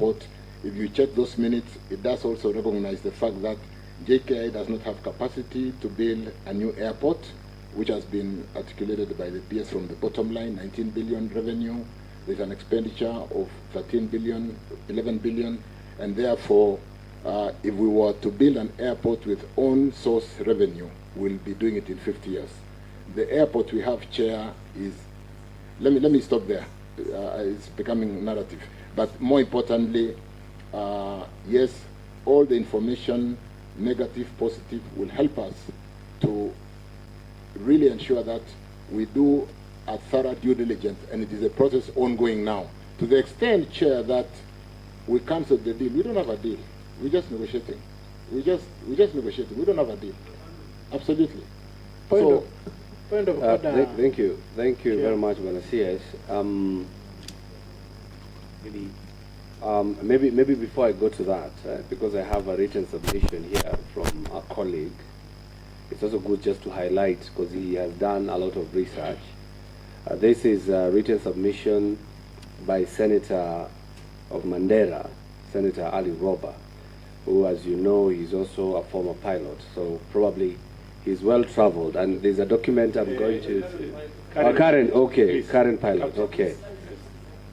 airport. If you check those minutes, it does also recognize the fact that JKI does not have capacity to build a new airport, which has been articulated by the PS from the bottom line, 19 billion revenue. There's an expenditure of 13 billion, 11 billion, and therefore, if we were to build an airport with own source revenue, we'll be doing it in 50 years. The airport we have, Chair, is, let me stop there. It's becoming narrative. But more importantly, yes, all the information, negative, positive, will help us to really ensure that we do a thorough due diligence, and it is a process ongoing now. To the extent, Chair, that we canceled the deal, we don't have a deal. We're just negotiating. We're just negotiating. We don't have a deal. Absolutely. Point of order. Thank you very much, Manasias. Maybe before I go to that, because I have a written submission here from a colleague, it's also good just to highlight, because he has done a lot of research. This is a written submission by Senator of Mandera, Senator Ali Roba, who, as you know, is also a former pilot, so probably he's well traveled. And there's a document I'm going to... Current pilot, okay.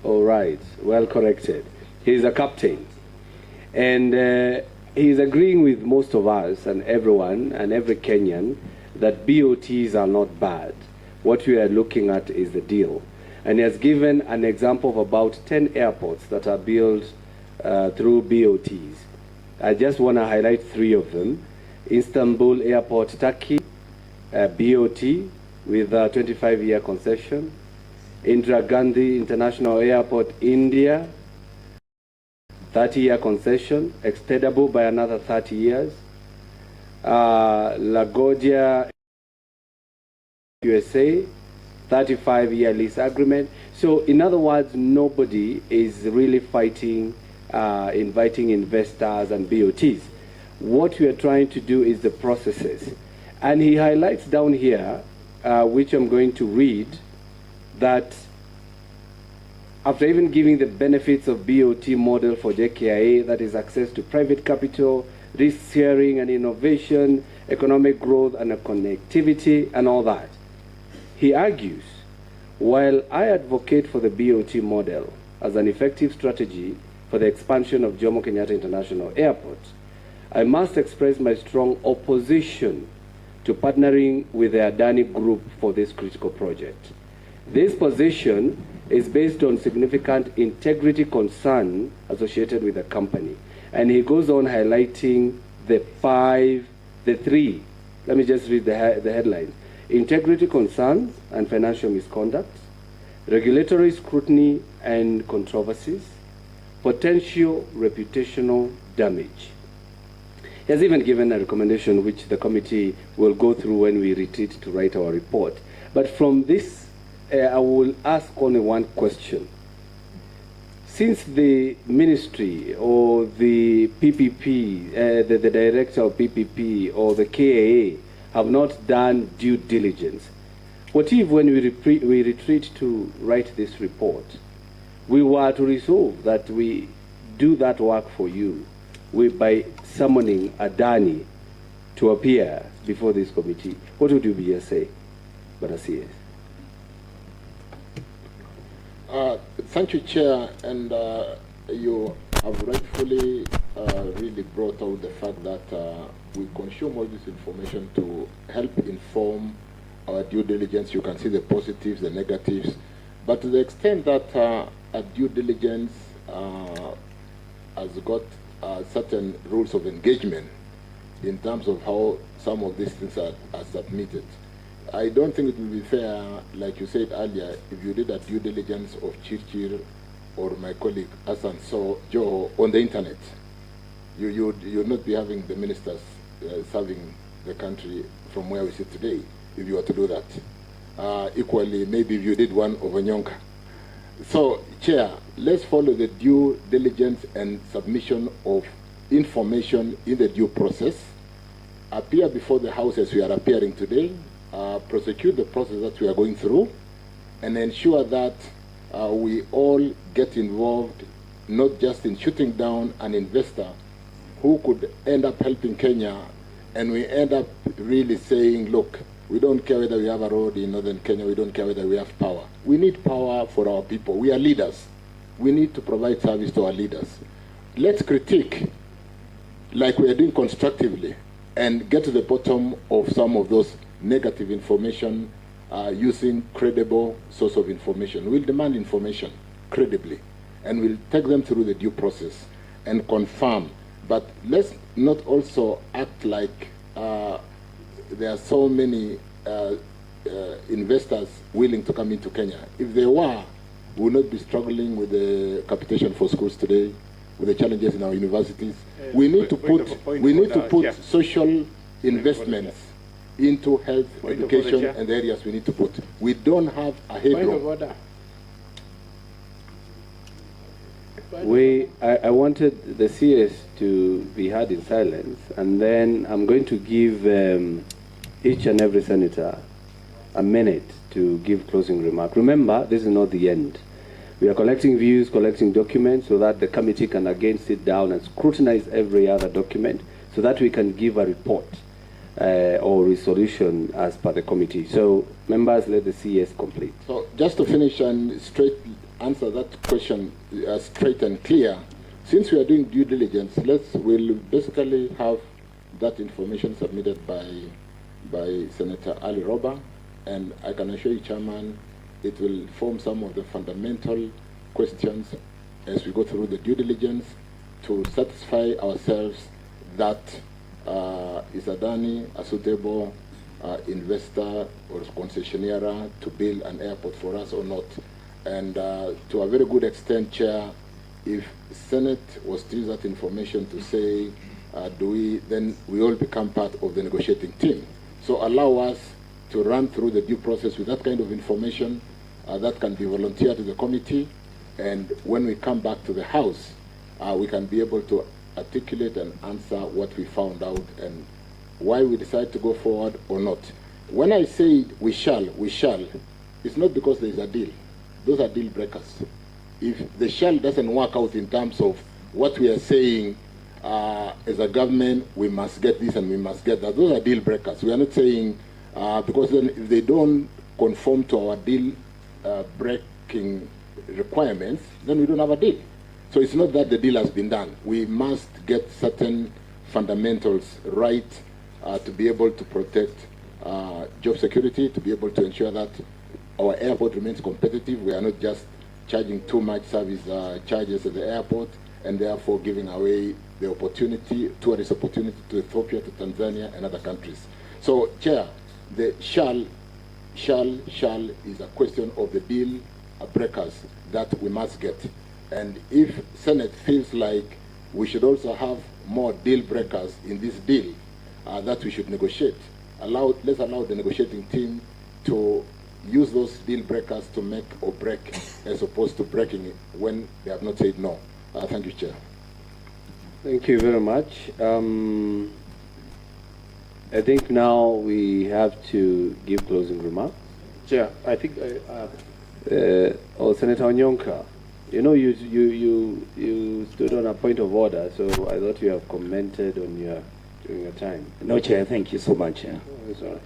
All right, well corrected. He's a captain. And he's agreeing with most of us and everyone and every Kenyan that BOTs are not bad. What we are looking at is the deal. And he has given an example of about 10 airports that are built through BOTs. I just want to highlight 3 of them. Istanbul Airport, Turkey, BOT with a 25-year concession. Indira Gandhi International Airport, India, 30-year concession, extendable by another 30 years. LaGuardia, USA, 35-year lease agreement. So in other words, nobody is really fighting inviting investors and BOTs. What we are trying to do is the processes. And he highlights down here, which I'm going to read, that after even giving the benefits of BOT model for JKIA, that is access to private capital, risk sharing and innovation, economic growth and connectivity and all that, he argues, while I advocate for the BOT model as an effective strategy for the expansion of Jomo Kenyatta International Airport, I must express my strong opposition to partnering with the Adani Group for this critical project. This position is based on significant integrity concern associated with the company. And he goes on highlighting the 3. Let me just read the headline. Integrity concerns and financial misconduct, regulatory scrutiny and controversies, potential reputational damage. He has even given a recommendation which the committee will go through when we retreat to write our report. But from this, I will ask only one question. Since the ministry or the PPP, the director of PPP or the KAA have not done due diligence, what if when we retreat to write this report, we were to resolve that we do that work for you by summoning Adani to appear before this committee? What would you be say? But I see it. Thank you, Chair, and you have rightfully really brought out the fact that we consume all this information to help inform our due diligence. You can see the positives, the negatives, but to the extent that a due diligence has got certain rules of engagement in terms of how some of these things are submitted. I don't think it will be fair, like you said earlier, if you did a due diligence of Chirchir or my colleague Hassan Joe on the internet. You'll not be having the ministers serving the country from where we sit today if you were to do that. Equally, maybe if you did one of Onyonka. So, Chair, let's follow the due diligence and submission of information in the due process. Appear before the House as we are appearing today. Prosecute the process that we are going through, and ensure that we all get involved not just in shooting down an investor who could end up helping Kenya, and we end up really saying, look, we don't care whether we have a road in northern Kenya, we don't care whether we have power. We need power for our people. We are leaders. We need to provide service to our leaders. Let's critique like we are doing constructively and get to the bottom of some of those negative information using credible source of information. We'll demand information credibly, and we'll take them through the due process and confirm. But let's not also act like there are so many investors willing to come into Kenya. If there were, we would not be struggling with the capitation for schools today, with the challenges in our universities. We need to put social investments into health, education, and the areas we need to put. We don't have a headroom. I wanted the CS to be heard in silence, and then I'm going to give each and every senator a minute to give closing remark. Remember, this is not the end. We are collecting views, collecting documents, so that the committee can again sit down and scrutinize every other document, so that we can give a report or resolution as per the committee. So, members, let the CS complete. So, just to finish and straight answer that question straight and clear, since we are doing due diligence, we'll basically have that information submitted by Senator Ali Roba, and I can assure you, Chairman, it will form some of the fundamental questions as we go through the due diligence to satisfy ourselves that is Adani a suitable investor or concessionaire to build an airport for us or not. And to a very good extent, Chair, if Senate was to use that information to say, then we all become part of the negotiating team. So allow us to run through the due process with that kind of information that can be volunteered to the committee, and when we come back to the House, we can be able to articulate and answer what we found out and why we decide to go forward or not. When I say we shall, it's not because there is a deal. Those are deal breakers. If the shall doesn't work out in terms of what we are saying as a government, we must get this and we must get that, those are deal breakers. We are not saying, because then if they don't conform to our deal breaking requirements, then we don't have a deal. So it's not that the deal has been done. We must get certain fundamentals right to be able to protect job security, to be able to ensure that our airport remains competitive. We are not just charging too much service charges at the airport, and therefore giving away the opportunity, tourist opportunity to Ethiopia, to Tanzania, and other countries. So, Chair, the shall is a question of the deal breakers that we must get. And if Senate feels like we should also have more deal breakers in this deal that we should negotiate, let's allow the negotiating team to use those deal breakers to make or break, as opposed to breaking it when they have not said no. Thank you, Chair. Thank you very much. I think now we have to give closing remarks. Chair, I think Senator Onyonka, you know, you stood on a point of order, so I thought you have commented on during your time. No, Chair, thank you so much. Yeah. Oh, sorry.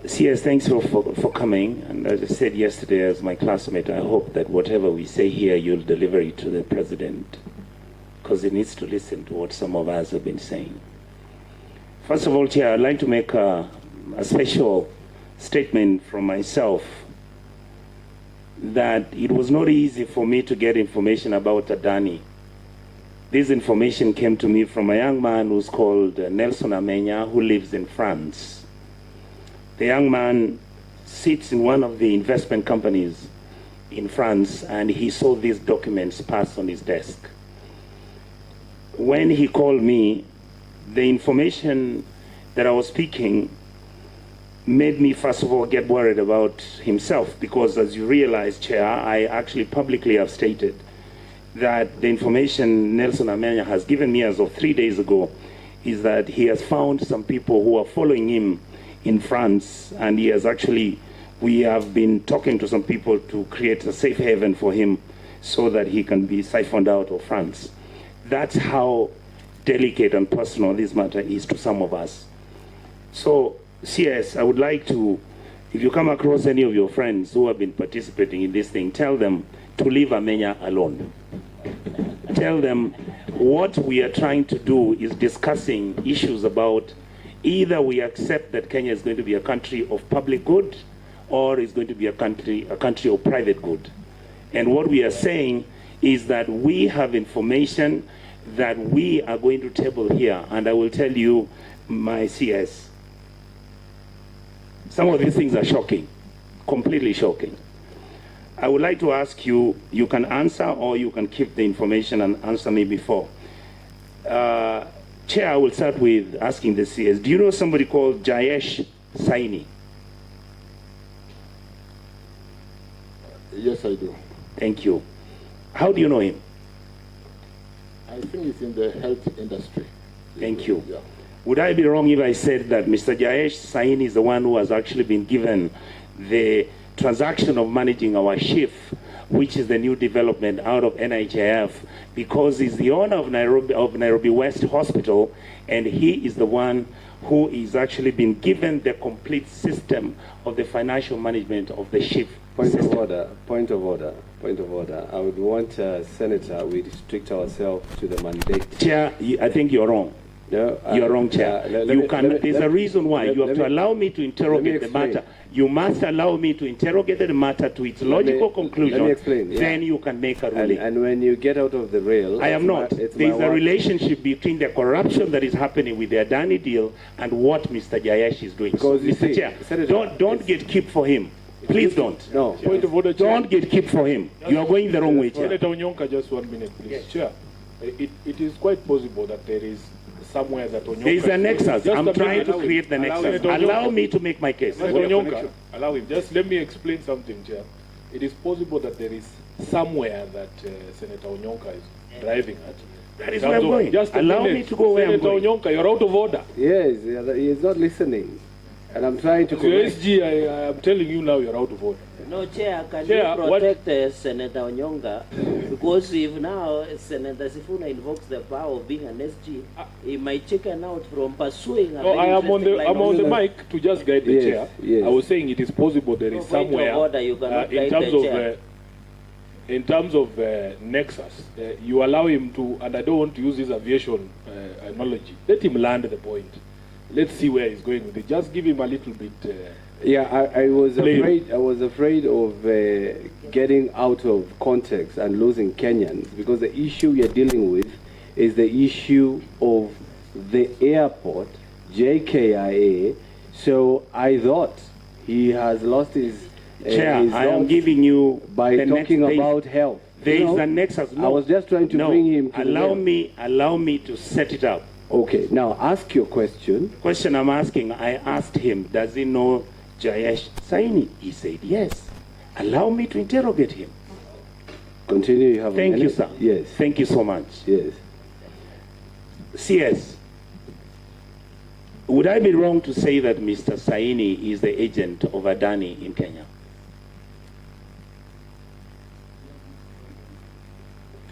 CS, thanks for coming. And as I said yesterday, as my classmate, I hope that whatever we say here, you'll deliver it to the President, because he needs to listen to what some of us have been saying. First of all, Chair, I'd like to make a special statement from myself that it was not easy for me to get information about Adani. This information came to me from a young man who's called Nelson Amenya, who lives in France. The young man sits in one of the investment companies in France, and he saw these documents pass on his desk. When he called me, the information that I was speaking made me, first of all, get worried about himself, because as you realize, Chair, I actually publicly have stated that the information Nelson Amenya has given me as of 3 days ago is that he has found some people who are following him in France, and we have been talking to some people to create a safe haven for him so that he can be siphoned out of France. That's how delicate and personal this matter is to some of us. So, CS, I would like to, if you come across any of your friends who have been participating in this thing, tell them to leave Amenya alone. Tell them what we are trying to do is discussing issues about either we accept that Kenya is going to be a country of public good or is going to be a country of private good. And what we are saying is that we have information that we are going to table here, and I will tell you, my CS, some of these things are shocking, completely shocking. I would like to ask you, you can answer or you can keep the information and answer me before. Chair, I will start with asking the CS. Do you know somebody called Jkia-Adani? Yes, I do. Thank you. How do you know him? I think it's in the health industry. Thank you. Yeah. Would I be wrong if I said that Mr. Jkia-Adani is the one who has actually been given the transaction of managing our SHIF, which is the new development out of NHIF, because he's the owner of Nairobi West Hospital, and he is the one who is actually been given the complete system of the financial management of the SHIF. Point of order. I would want, Senator, we restrict ourselves to the mandate. Chair, I think you're wrong. No, you're wrong, Chair. There's a reason why. You have to allow me to interrogate the matter. You must allow me to interrogate the matter to its logical conclusion. Let me explain. Then you can make a ruling. And when you get out of the rail... I am not. There's a relationship between the corruption that is happening with the Adani deal and what Mr. Jkia is doing. Because so, Mr. Chair, Senator, don't get keep for him. Please don't. No. Point of order, Chair. Don't get keep for him. You are going the wrong way, Chair. Senator Onyonka, just 1 minute, please. Yes. Chair, it is quite possible that there is somewhere that Onyonka... There is a nexus. I'm trying to create the nexus. Senator Allow me to make my case. Senator Onyonka, allow him. Just let me explain something, Chair. It is possible that there is somewhere that Senator Onyonka is driving at. That is where I'm going. Just allow me to go where I'm going. Senator Onyonka, you're out of order. Yes, he is not listening. And I'm trying to... So SG, I am telling you now, you're out of order. No, Chair, can Chair, you protect Senator Onyonka? Because if now Senator Sifuna invokes the power of being an SG, he might chicken out from pursuing a No, very I'm on the line. mic to just guide the Yes, chair. yes. I was saying it is possible there is No, point of somewhere order, you cannot in guide terms the of chair. in terms of nexus, you allow him to, and I don't want to use this aviation analogy. Let him land the point. Let's see where he's going with it. Just give him a little bit. Yeah, I was Please. afraid. I was afraid of getting out of context and losing Kenyans, because the issue we are dealing with is the issue of the airport, JKIA. So I thought he has lost his. Chair, his I am thoughts giving you by the talking next, about health. There You is know, a nexus. No, I was just trying to no, bring him to the allow me to set it up. Okay, now ask your question. Question I'm asking, I asked him, does he know Jkia-Adani? He said yes. Allow me to interrogate him. Continue. You have a Thank you, minute. sir. Yes. Thank you so much. Yes. CS, would I be wrong to say that Mr. Saini is the agent of Adani in Kenya?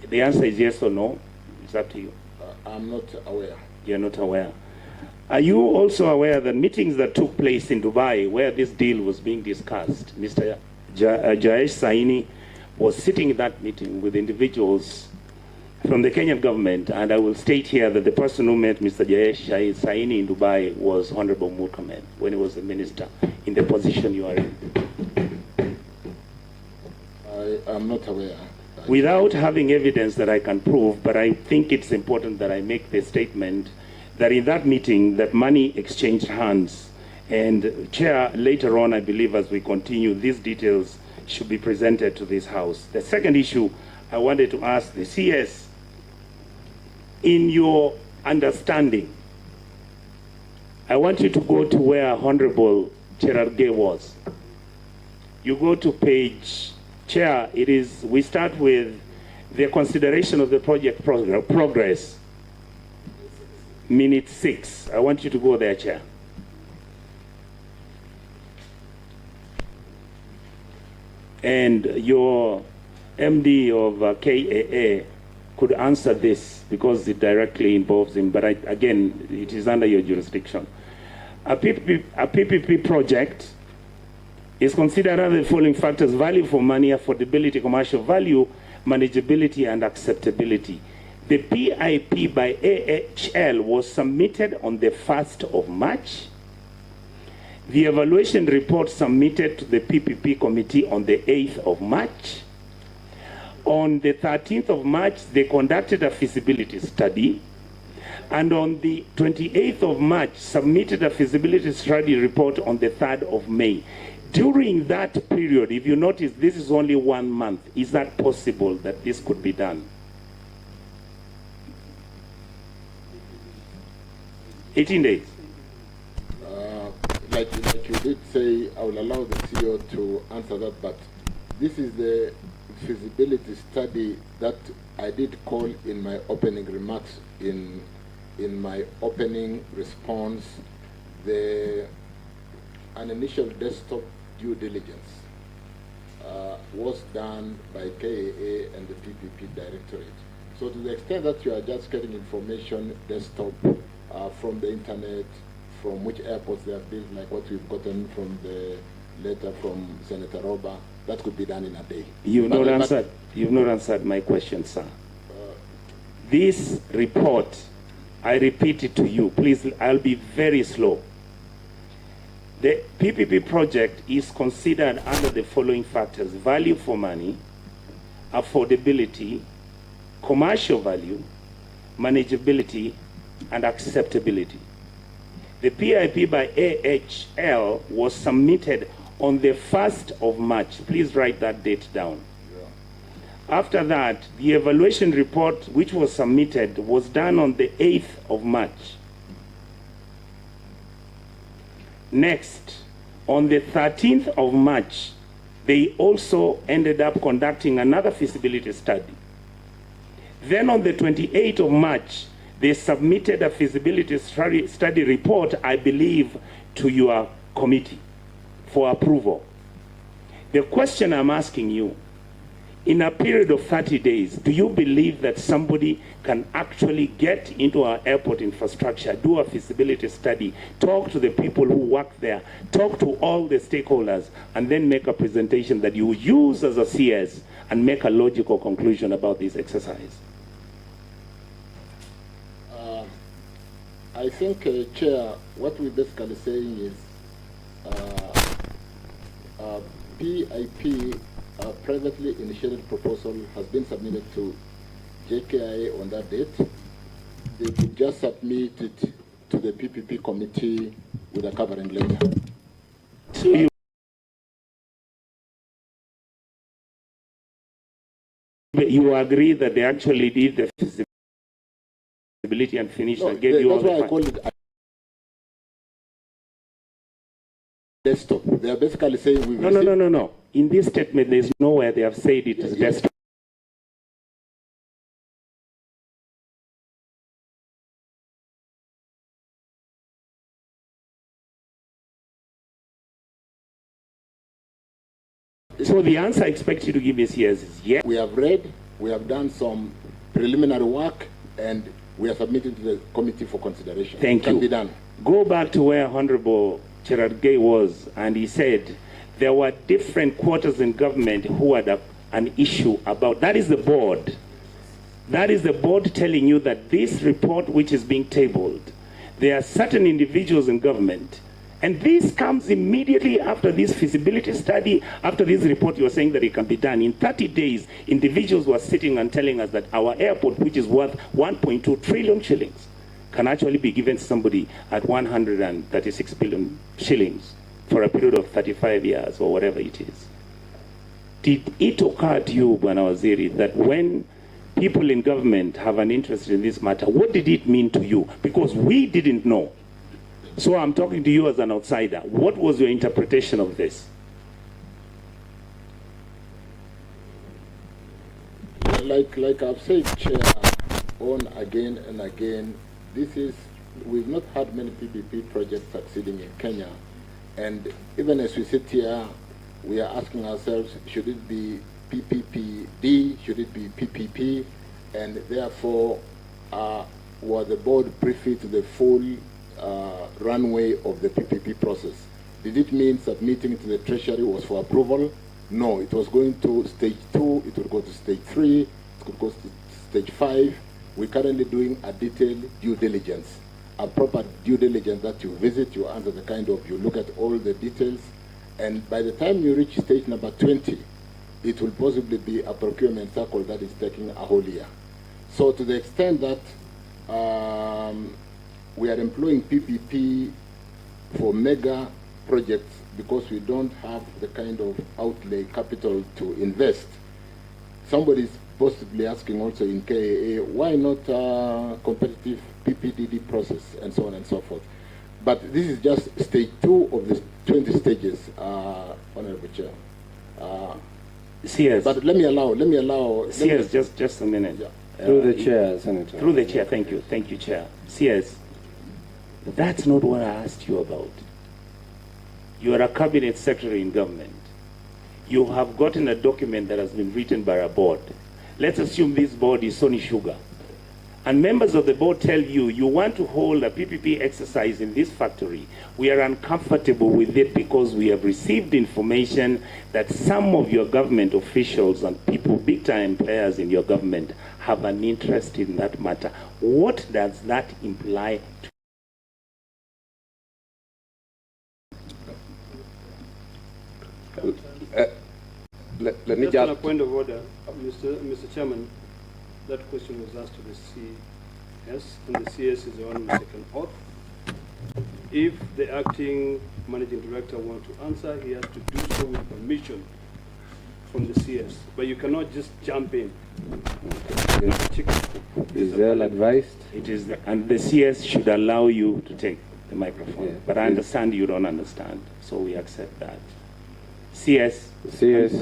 The answer is yes or no. It's up to you. I'm not aware. You're not aware. Are you also aware that meetings that took place in Dubai where this deal was being discussed, Mr. Jkia-Adani was sitting in that meeting with individuals from the Kenyan government, and I will state here that the person who met Mr. Jkia-Adani in Dubai was Honorable Murkomen when he was the minister in the position you are in. I am not aware. Without having evidence that I can prove, but I think it's important that I make the statement that in that meeting that money exchanged hands. And Chair, later on, I believe as we continue, these details should be presented to this House. The second issue I wanted to ask the CS, in your understanding, I want you to go to where Honorable Chirchir was. You go to page, Chair, it is, we start with the consideration of the project progress, minute 6. I want you to go there, Chair. And your MD of KAA could answer this because it directly involves him, but again, it is under your jurisdiction. A PPP project is considered under the following factors: value for money, affordability, commercial value, manageability, and acceptability. The PIP by AHL was submitted on the 1st of March. The evaluation report submitted to the PPP committee on the 8th of March. On the 13th of March, they conducted a feasibility study, and on the 28th of March, submitted a feasibility study report on the 3rd of May. During that period, if you notice, this is only 1 month. Is that possible that this could be done? 18 days. Like you did say, I will allow the CEO to answer that, but this is the feasibility study that I did call in my opening remarks, in my opening response, an initial desktop due diligence was done by KAA and the PPP Directorate. So to the extent that you are just getting information desktop from the internet, from which airports they have built, like what we've gotten from the letter from Senator Roba, that could be done in a day. You've not answered my question, sir. This report, I repeat it to you, please, I'll be very slow. The PPP project is considered under the following factors: value for money, affordability, commercial value, manageability, and acceptability. The PIP by AHL was submitted on the 1st of March. Please write that date down. Yeah. After that, the evaluation report, which was submitted, was done on the 8th of March. Next, on the 13th of March, they also ended up conducting another feasibility study. Then on the 28th of March, they submitted a feasibility study report, I believe, to your committee for approval. The question I'm asking you, in a period of 30 days, do you believe that somebody can actually get into our airport infrastructure, do a feasibility study, talk to the people who work there, talk to all the stakeholders, and then make a presentation that you use as a CS and make a logical conclusion about this exercise? I think, Chair, what we're basically saying is PIP, privately initiated proposal, has been submitted to JKIA on that date. They could just submit it to the PPP committee with a covering letter. So you agree that they actually did the feasibility and finished and gave you all the facts? That's why I call it desktop. They are basically saying we No. In this statement, there is nowhere they have said it is desktop. So the answer I expect you to give me here is yes. We have read, we have done some preliminary work, and we are submitting to the committee for consideration. Thank you. Can be done. Go back to where Honorable Chirchir was, and he said there were different quarters in government who had an issue about. That is the board. That is the board telling you that this report which is being tabled, there are certain individuals in government, and this comes immediately after this feasibility study, after this report. You are saying that it can be done. In 30 days, individuals were sitting and telling us that our airport, which is worth 1.2 trillion shillings, can actually be given to somebody at 136 billion shillings for a period of 35 years or whatever it is. Did it occur to you, Bwana Waziri, that when people in government have an interest in this matter, what did it mean to you? Because we didn't know. So I'm talking to you as an outsider. What was your interpretation of this? Like I've said, Chair, on again and again, we've not had many PPP projects succeeding in Kenya. And even as we sit here, we are asking ourselves, should it be PPPD? Should it be PPP? And therefore, was the board privy to the full runway of the PPP process? Did it mean submitting to the Treasury was for approval? No, it was going to stage 2, it would go to stage 3, it could go to stage 5. We're currently doing a detailed due diligence, a proper due diligence that you visit, you answer the kind of, you look at all the details, and by the time you reach stage number 20, it will possibly be a procurement cycle that is taking a whole year. So to the extent that we are employing PPP for mega projects because we don't have the kind of outlay capital to invest, somebody is possibly asking also in KAA, why not competitive PPDD process and so on and so forth. But this is just stage 2 of the 20 stages, Honorable Chair. CS. But let me allow. CS, just a minute. Yeah. Through the chair, Senator. Through the chair, thank you, Chair. CS, that's not what I asked you about. You are a cabinet secretary in government. You have gotten a document that has been written by a board. Let's assume this board is Sony Sugar. And members of the board tell you, you want to hold a PPP exercise in this factory. We are uncomfortable with it because we have received information that some of your government officials and people, big-time players in your government, have an interest in that matter. What does that imply to let me just on a point of order, Mr. Chairman, that question was asked to the CS, and the CS is the one who has taken oath. If the acting managing director wants to answer, he has to do so with permission from the CS. But you cannot just jump in. Is well advised? it is, and the CS should allow you to take the microphone. Yeah. But I understand you don't understand, so we accept that. CS,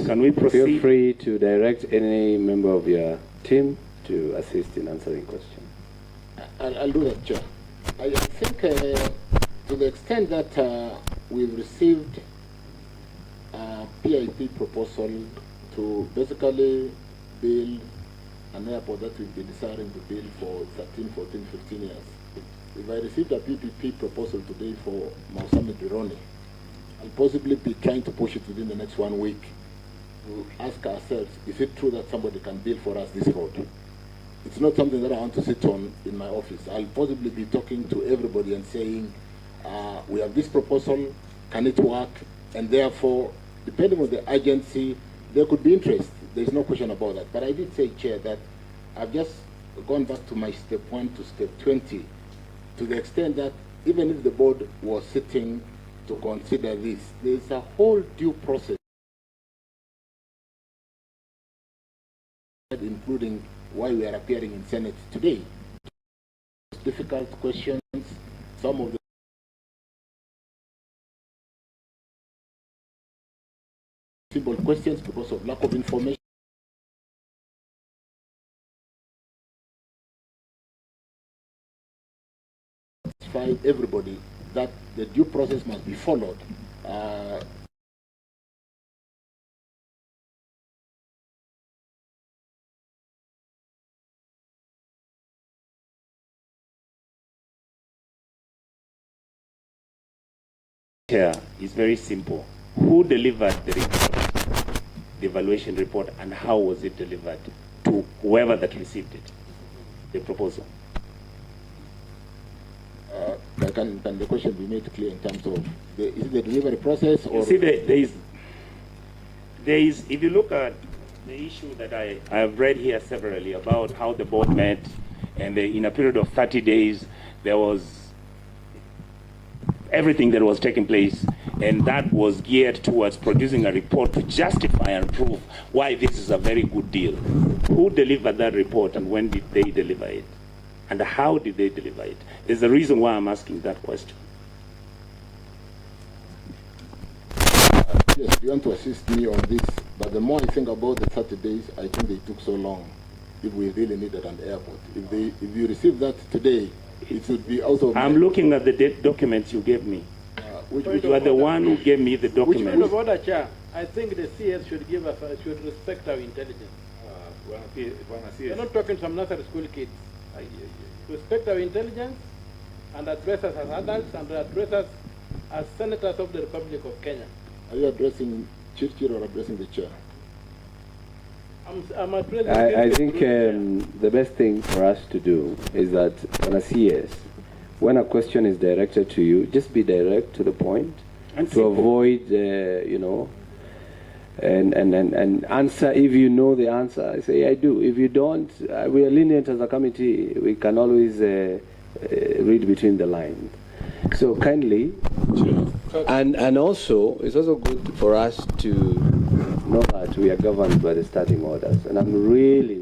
can we proceed? Feel free to direct any member of your team to assist in answering questions. I'll do that, Chair. I think to the extent that we've received a PIP proposal to basically build an airport that we've been desiring to build for 13, 14, 15 years. If I received a PPP proposal today for Mausami Bironi, I'll possibly be trying to push it within the next 1 week to ask ourselves, is it true that somebody can build for us this road? It's not something that I want to sit on in my office. I'll possibly be talking to everybody and saying, we have this proposal, can it work? And therefore, depending on the agency, there could be interest. There's no question about that. But I did say, Chair, that I've just gone back to my step 1 to step 20, to the extent that even if the board was sitting to consider this, there's a whole due process, including why we are appearing in Senate today. Difficult questions, some of the simple questions because of lack of information. Everybody that the due process must be followed. Chair, is very simple. Who delivered the report, the evaluation report, and how was it delivered to whoever that received it, the proposal? Can the question be made clear in terms of is it the delivery process or? You see, there is, if you look at the issue that I have read here severally about how the board met, and in a period of 30 days, there was everything that was taking place, and that was geared towards producing a report to justify and prove why this is a very good deal. Who delivered that report, and when did they deliver it? And how did they deliver it? There's a reason why I'm asking that question. Yes, you want to assist me on this, but the more I think about the 30 days, I think they took so long if we really needed an airport. If you receive that today, it would be out of... I'm looking at the documents you gave me. You are the one who gave me the document. Point of order, Chair. I think the CS should give us, should respect our intelligence. We're not talking some nursery school kids. Respect our intelligence and address us as adults and address us as senators of the Republic of Kenya. Are you addressing Chirchir or addressing the chair? I'm addressing I think the best thing for us to do is that on a CS, when a question is directed to you, just be direct to the point And to simple. avoid, you know, and answer. If you know the answer, I say I do. If you don't, we are lenient as a committee. We can always read between the lines. So kindly, and also it's also good for us to know that we are governed by the standing orders. And I'm really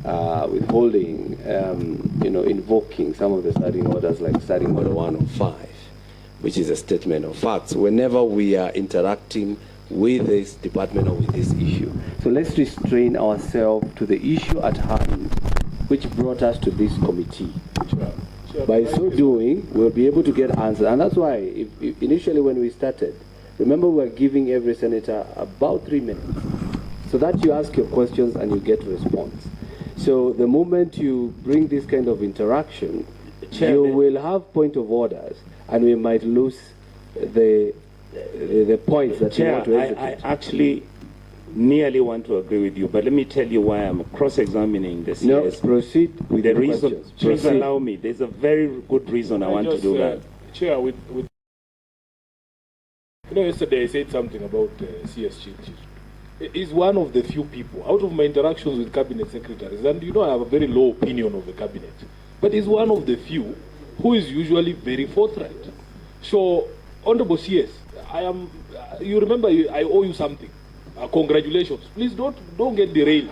withholding, you know, invoking some of the standing orders, like standing order 105, which is a statement of facts whenever we are interacting with this department or with this issue. So let's restrain ourselves to the issue at hand, which brought us to this committee. By so doing, we'll be able to get answers. And that's why, if initially when we started, remember we were giving every senator about 3 minutes, so that you ask your questions and you get response. So the moment you bring this kind of interaction, you will have point of orders, and we might lose the points that you want to execute. I actually nearly want to agree with you, but let me tell you why I'm cross-examining the CS. No, proceed with The the reason, questions. please Proceed. allow me. There's a very good reason I want to do that. Chair, with you know, yesterday I said something about CS Chirchir. He's one of the few people, out of my interactions with cabinet secretaries, and you know I have a very low opinion of the cabinet, but he's one of the few who is usually very forthright. So, Honorable CS, I am, you remember I owe you something. Congratulations. Please don't get derailed.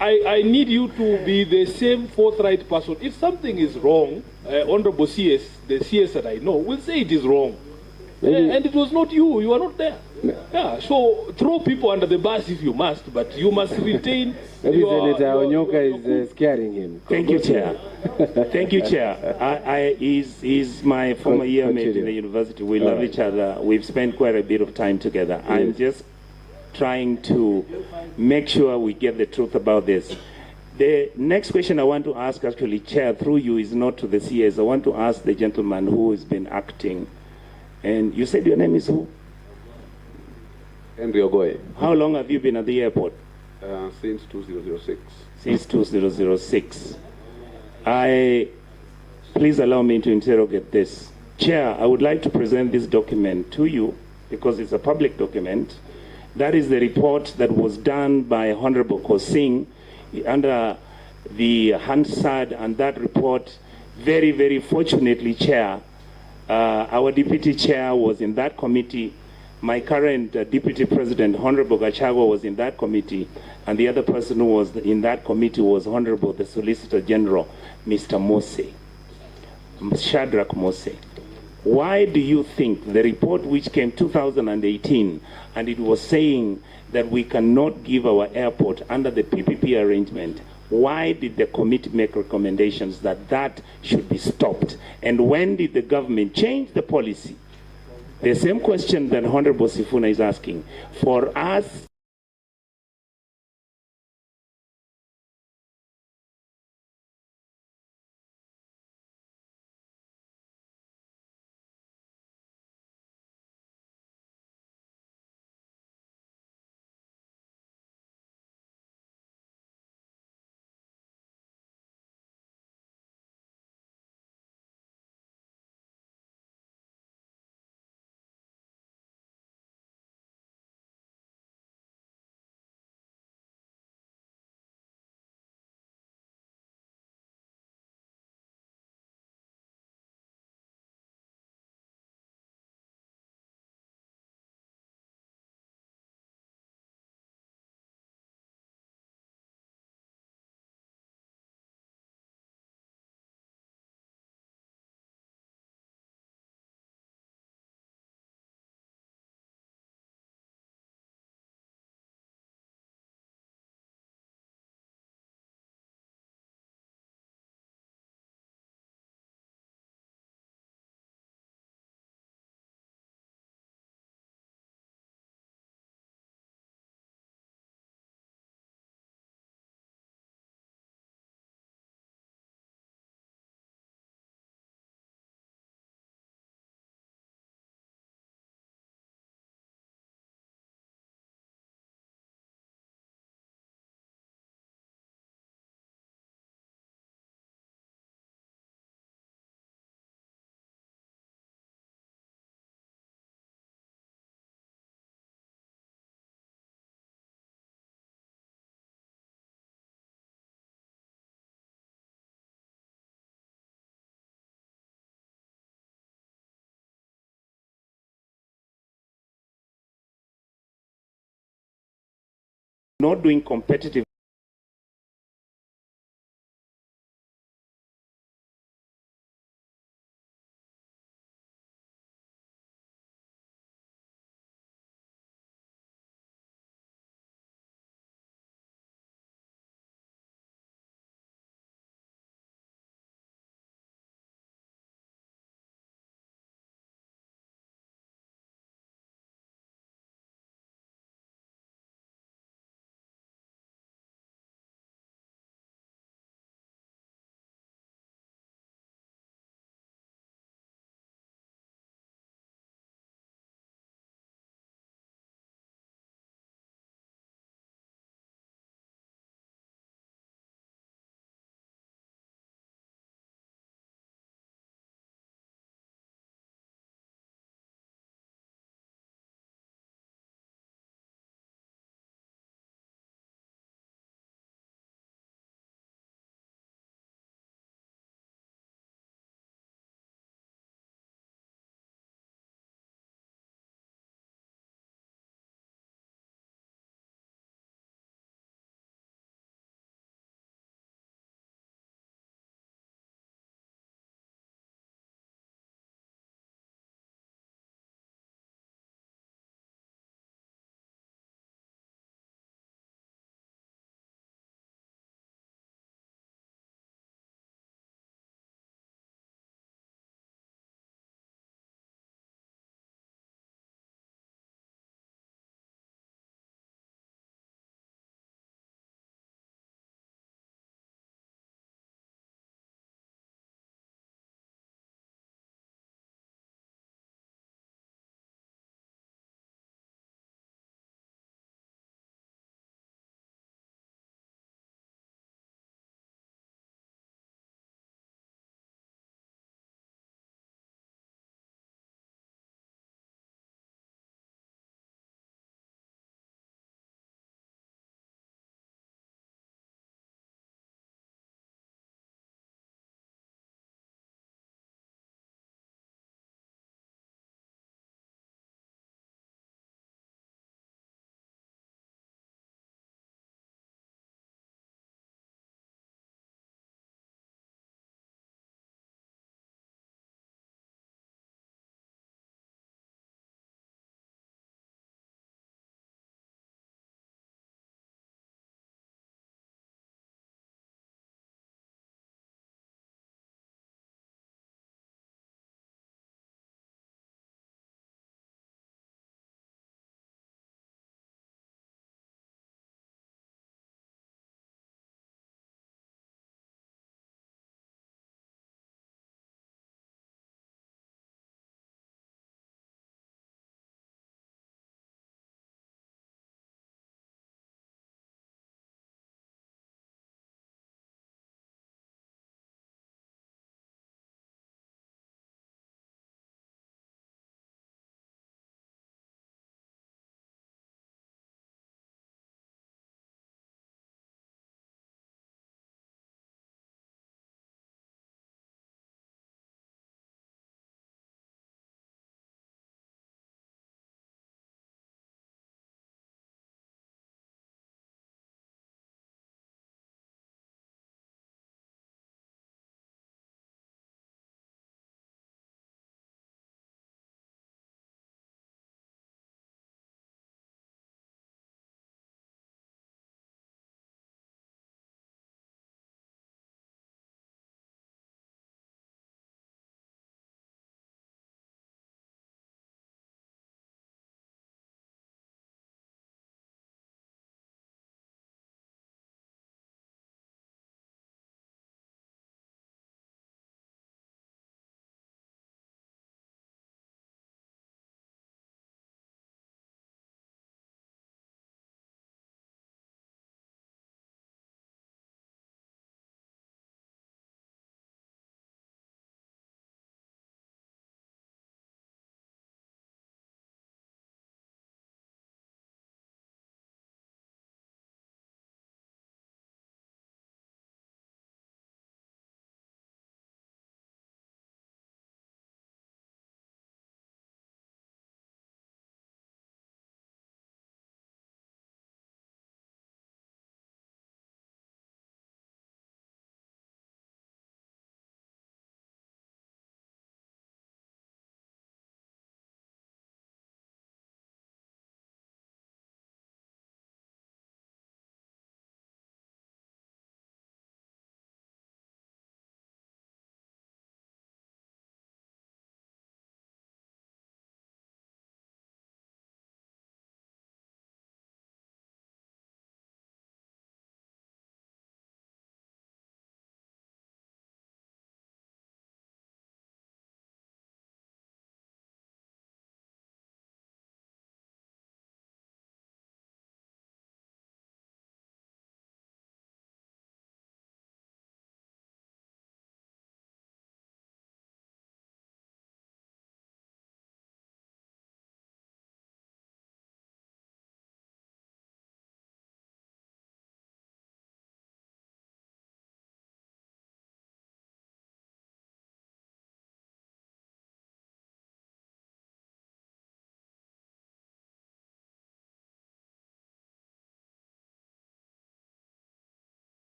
I need you to be the same forthright person. If something is wrong, Honorable CS, the CS that I know, will say it is wrong. And it was not you. You are not there. Yeah. So throw people under the bus if you must, but you must retain. Maybe Senator Onyoka is scaring him. Thank you, Chair. Thank you, Chair. He's my former yearmate in the university. We love each other. We've spent quite a bit of time together. Yes. I'm just trying to make sure we get the truth about this. The next question I want to ask, actually, Chair, through you, is not to the CS. I want to ask the gentleman who has been acting. And you said your name is who? Henry Ogoye. How long have you been at the airport? Since 2006. Since 2006. Please allow me to interrogate this. Chair, I would like to present this document to you because it's a public document. That is the report that was done by Honorable Kosing under the Hansard, and that report, very, very fortunately, Chair, our deputy chair was in that committee. My current deputy president, Honorable Gachagua, was in that committee, and the other person who was in that committee was Honorable the Solicitor General, Mr. Mose, Shadrach Mose. Why do you think the report which came 2018, and it was saying that we cannot give our airport under the PPP arrangement, why did the committee make recommendations that that should be stopped? And when did the government change the policy? The same question that Honorable Sifuna is asking. For us not doing competitive